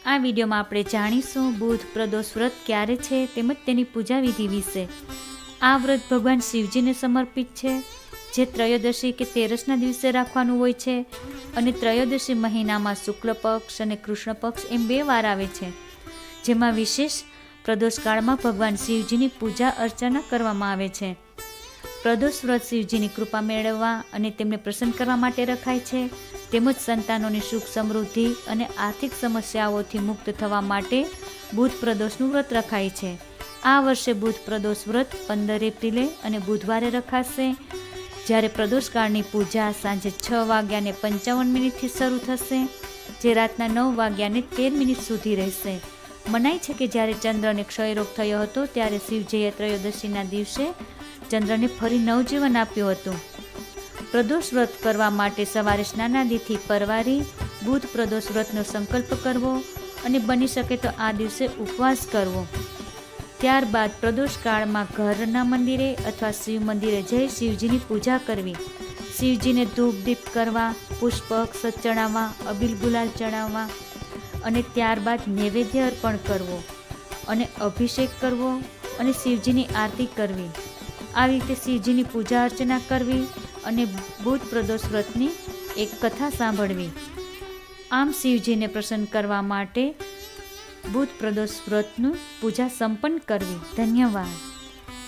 આ વિડીયોમાં આપણે જાણીશું બુધ પ્રદોષ વ્રત ક્યારે છે તેમજ તેની પૂજા વિધિ વિશે। આ વ્રત ભગવાન શિવજીને સમર્પિત છે, જે ત્રયોદશી કે તેરસના દિવસે રાખવાનું હોય છે અને ત્રયોદશી મહિનામાં શુક્લ પક્ષ અને કૃષ્ણ પક્ષ એમ 2 વાર આવે છે, જેમાં વિશેષ પ્રદોષ કાળમાં ભગવાન શિવજીની પૂજા અર્ચના કરવામાં આવે છે। પ્રદોષ વ્રત શિવજીની કૃપા મેળવવા અને તેમને પ્રસન્ન કરવા માટે રખાય છે, તેમજ સંતાનોની સુખ સમૃદ્ધિ અને આર્થિક સમસ્યાઓથી મુક્ત થવા માટે બુધ પ્રદોષનું વ્રત રખાય છે। આ વર્ષે બુધ પ્રદોષ વ્રત 15 એપ્રિલે અને બુધવારે રખાશે, જ્યારે પ્રદોષકાળની પૂજા સાંજે 6:55 શરૂ થશે, જે રાતના 9:13 સુધી રહેશે। મનાય છે કે જ્યારે ચંદ્રને ક્ષયરોગ થયો હતો ત્યારે શિવજીએ ત્રયોદશીના દિવસે ચંદ્રને ફરી નવજીવન આપ્યું હતું। પ્રદોષ વ્રત કરવા માટે સવારે સ્નાનાદિથી પરવારી બુધ પ્રદોષ વ્રતનો સંકલ્પ કરવો અને બની શકે તો આ દિવસે ઉપવાસ કરવો। ત્યારબાદ પ્રદોષ કાળમાં ઘરના મંદિરે અથવા શિવ મંદિરે જઈ શિવજીની પૂજા કરવી, શિવજીને ધૂપ દીપ કરવા, પુષ્પ અક્ષત ચડાવવા, અબીલ ગુલાલ ચડાવવા અને ત્યારબાદ નૈવેદ્ય અર્પણ કરવો અને અભિષેક કરવો અને શિવજીની આરતી કરવી। આવી રીતે શિવજીની પૂજા અર્ચના કરવી અને બુધ પ્રદોષ વ્રતની એક કથા સાંભળવી। આમ શિવજીને પ્રસન્ન કરવા માટે બુધ પ્રદોષ વ્રતનું પૂજા સંપન્ન કરવી। ધન્યવાદ।